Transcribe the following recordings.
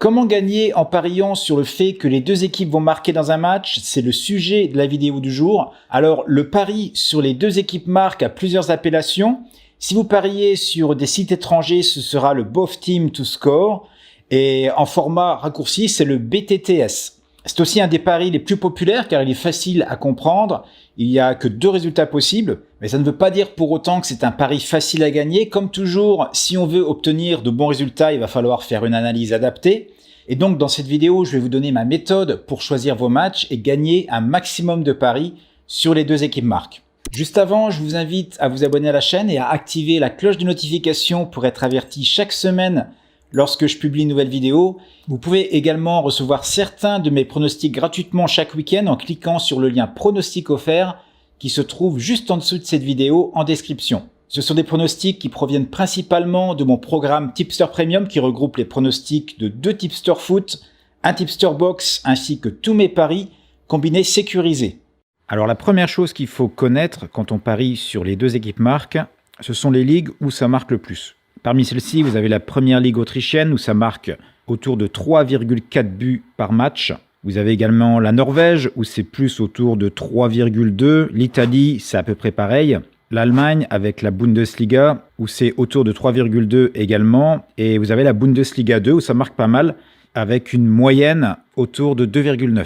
Comment gagner en pariant sur le fait que les deux équipes vont marquer dans un match? C'est le sujet de la vidéo du jour. Alors, le pari sur les deux équipes marques a plusieurs appellations. Si vous pariez sur des sites étrangers, ce sera le Both Team to Score. Et en format raccourci, c'est le BTTS. C'est aussi un des paris les plus populaires car il est facile à comprendre. Il n'y a que deux résultats possibles, mais ça ne veut pas dire pour autant que c'est un pari facile à gagner. Comme toujours, si on veut obtenir de bons résultats, il va falloir faire une analyse adaptée. Et donc dans cette vidéo, je vais vous donner ma méthode pour choisir vos matchs et gagner un maximum de paris sur les deux équipes marques. Juste avant, je vous invite à vous abonner à la chaîne et à activer la cloche de notification pour être averti chaque semaine lorsque je publie une nouvelle vidéo. Vous pouvez également recevoir certains de mes pronostics gratuitement chaque week-end en cliquant sur le lien pronostic offert qui se trouve juste en dessous de cette vidéo en description. Ce sont des pronostics qui proviennent principalement de mon programme Tipster Premium qui regroupe les pronostics de 2 Tipster Foot, un Tipster Box ainsi que tous mes paris combinés sécurisés. Alors la première chose qu'il faut connaître quand on parie sur les deux équipes marques, ce sont les ligues où ça marque le plus. Parmi celles-ci, vous avez la première ligue autrichienne où ça marque autour de 3,4 buts par match. Vous avez également la Norvège où c'est plus autour de 3,2. L'Italie, c'est à peu près pareil. L'Allemagne avec la Bundesliga où c'est autour de 3,2 également. Et vous avez la Bundesliga 2 où ça marque pas mal avec une moyenne autour de 2,9.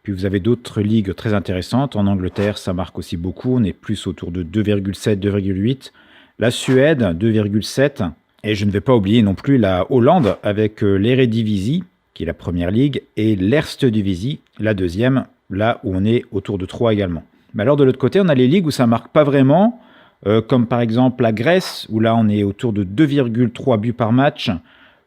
Puis vous avez d'autres ligues très intéressantes. En Angleterre, ça marque aussi beaucoup. On est plus autour de 2,7, 2,8. La Suède, 2,7. Et je ne vais pas oublier non plus la Hollande avec l'Eredivisie, qui est la première ligue, et l'Eredivisie, la deuxième, là où on est autour de 3 également. Mais alors de l'autre côté, on a les ligues où ça ne marque pas vraiment, comme par exemple la Grèce, où là on est autour de 2,3 buts par match.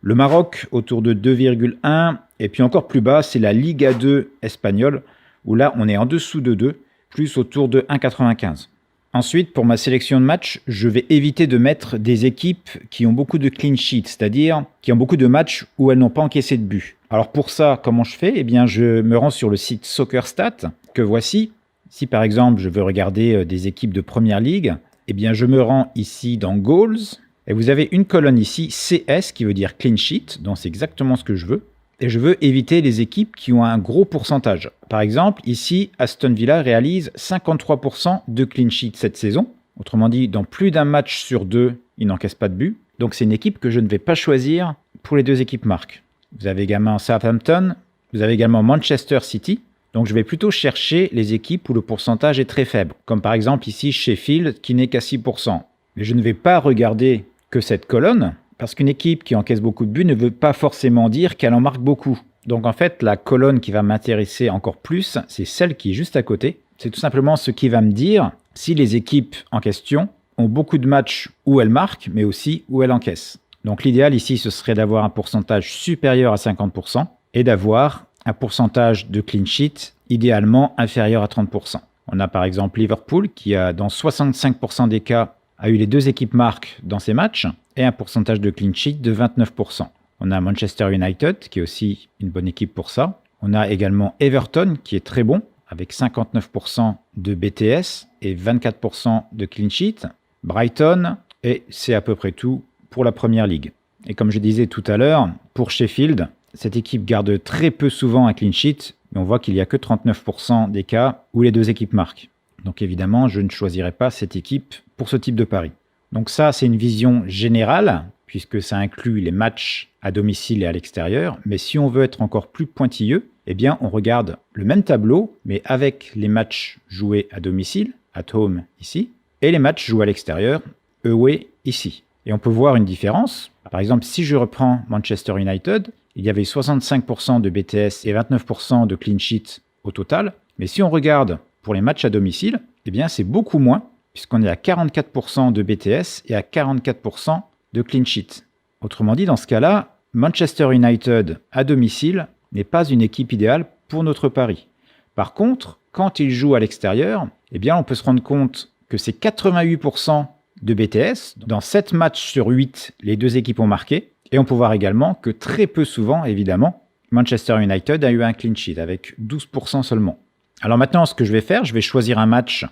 Le Maroc, autour de 2,1. Et puis encore plus bas, c'est la Liga 2 espagnole, où là on est en dessous de 2, plus autour de 1,95. Ensuite, pour ma sélection de matchs, je vais éviter de mettre des équipes qui ont beaucoup de clean sheets, c'est-à-dire qui ont beaucoup de matchs où elles n'ont pas encaissé de but. Alors pour ça, comment je fais? Eh bien, je me rends sur le site SoccerStat, que voici. Si par exemple, je veux regarder des équipes de Première Ligue, eh bien, je me rends ici dans Goals, et vous avez une colonne ici, CS, qui veut dire clean sheet, donc c'est exactement ce que je veux. Et je veux éviter les équipes qui ont un gros pourcentage. Par exemple, ici, Aston Villa réalise 53% de clean sheet cette saison. Autrement dit, dans plus d'un match sur 2, il n'encaisse pas de but. Donc c'est une équipe que je ne vais pas choisir pour les deux équipes marques. Vous avez également Southampton, vous avez également Manchester City. Donc je vais plutôt chercher les équipes où le pourcentage est très faible. Comme par exemple ici Sheffield qui n'est qu'à 6%. Mais je ne vais pas regarder que cette colonne. Parce qu'une équipe qui encaisse beaucoup de buts ne veut pas forcément dire qu'elle en marque beaucoup. Donc en fait, la colonne qui va m'intéresser encore plus, c'est celle qui est juste à côté. C'est tout simplement ce qui va me dire si les équipes en question ont beaucoup de matchs où elles marquent, mais aussi où elles encaissent. Donc l'idéal ici, ce serait d'avoir un pourcentage supérieur à 50% et d'avoir un pourcentage de clean sheet idéalement inférieur à 30%. On a par exemple Liverpool qui a dans 65% des cas a eu les deux équipes marques dans ses matchs et un pourcentage de clean sheet de 29%. On a Manchester United qui est aussi une bonne équipe pour ça. On a également Everton qui est très bon avec 59% de BTS et 24% de clean sheet. Brighton et c'est à peu près tout pour la première ligue. Et comme je disais tout à l'heure, pour Sheffield, cette équipe garde très peu souvent un clean sheet, mais on voit qu'il n'y a que 39% des cas où les deux équipes marquent. Donc évidemment, je ne choisirai pas cette équipe pour ce type de pari. Donc ça, c'est une vision générale, puisque ça inclut les matchs à domicile et à l'extérieur. Mais si on veut être encore plus pointilleux, eh bien, on regarde le même tableau, mais avec les matchs joués à domicile, at home ici, et les matchs joués à l'extérieur, away ici. Et on peut voir une différence. Par exemple, si je reprends Manchester United, il y avait 65% de BTS et 29% de clean sheet au total. Mais si on regarde pour les matchs à domicile, eh bien, c'est beaucoup moins, puisqu'on est à 44% de BTS et à 44% de clean sheet. Autrement dit, dans ce cas-là, Manchester United à domicile n'est pas une équipe idéale pour notre pari. Par contre, quand il joue à l'extérieur, eh bien, on peut se rendre compte que c'est 88% de BTS. Dans 7 matchs sur 8, les deux équipes ont marqué. Et on peut voir également que très peu souvent, évidemment, Manchester United a eu un clean sheet avec 12% seulement. Alors maintenant, ce que je vais faire, je vais choisir un match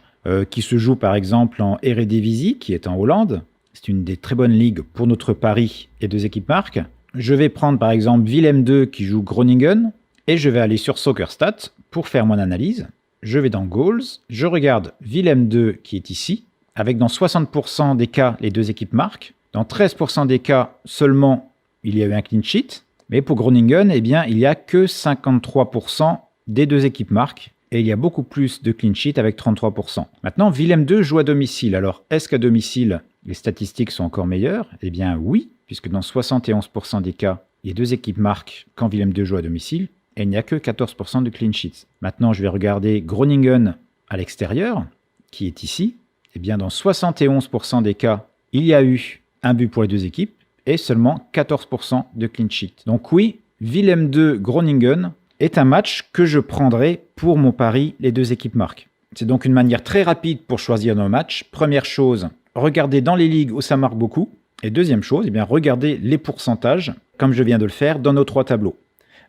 qui se joue par exemple en Eredivisie, qui est en Hollande. C'est une des très bonnes ligues pour notre pari et deux équipes marques. je vais prendre par exemple Willem II qui joue Groningen et je vais aller sur SoccerStats pour faire mon analyse. Je vais dans Goals, je regarde Willem II qui est ici, avec dans 60% des cas, les deux équipes marquent. Dans 13% des cas seulement, il y a eu un clean sheet. Mais pour Groningen, eh bien, il n'y a que 53% des deux équipes marquent. Et il y a beaucoup plus de clean sheet avec 33%. Maintenant, Willem II joue à domicile. Alors, est-ce qu'à domicile, les statistiques sont encore meilleures? Eh bien oui, puisque dans 71% des cas, les deux équipes marquent quand Willem II joue à domicile. Et il n'y a que 14% de clean sheets. Maintenant, je vais regarder Groningen à l'extérieur, qui est ici. Eh bien, dans 71% des cas, il y a eu un but pour les deux équipes et seulement 14% de clean sheet. Donc oui, Willem II Groningen est un match que je prendrai pour mon pari les deux équipes marquent. C'est donc une manière très rapide pour choisir nos matchs. Première chose, regardez dans les ligues où ça marque beaucoup. Et deuxième chose, eh bien, regardez les pourcentages, comme je viens de le faire dans nos trois tableaux.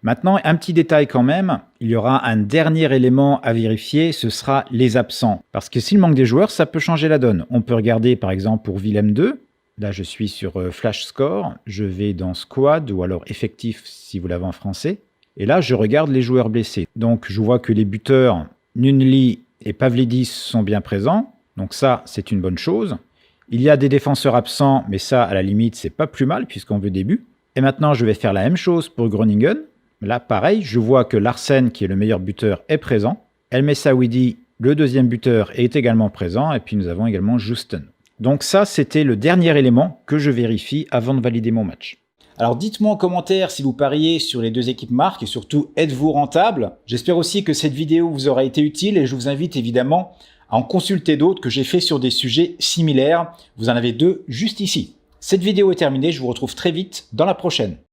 Maintenant, un petit détail quand même, il y aura un dernier élément à vérifier, ce sera les absents. Parce que s'il manque des joueurs, ça peut changer la donne. On peut regarder par exemple pour Willem II, là je suis sur Flash Score, je vais dans Squad ou alors Effectif si vous l'avez en français. Et là, je regarde les joueurs blessés. Donc, je vois que les buteurs Nunli et Pavlidis sont bien présents. Donc ça, c'est une bonne chose. Il y a des défenseurs absents, mais ça, à la limite, c'est pas plus mal puisqu'on veut des buts. Et maintenant, je vais faire la même chose pour Groningen. Là, pareil, je vois que Larsen, qui est le meilleur buteur, est présent. El Messaoudi, le deuxième buteur, est également présent. Et puis, nous avons également Justin. Donc ça, c'était le dernier élément que je vérifie avant de valider mon match. Alors dites-moi en commentaire si vous pariez sur les deux équipes marques et surtout êtes-vous rentable? J'espère aussi que cette vidéo vous aura été utile et je vous invite évidemment à en consulter d'autres que j'ai fait sur des sujets similaires. Vous en avez deux juste ici. Cette vidéo est terminée, je vous retrouve très vite dans la prochaine.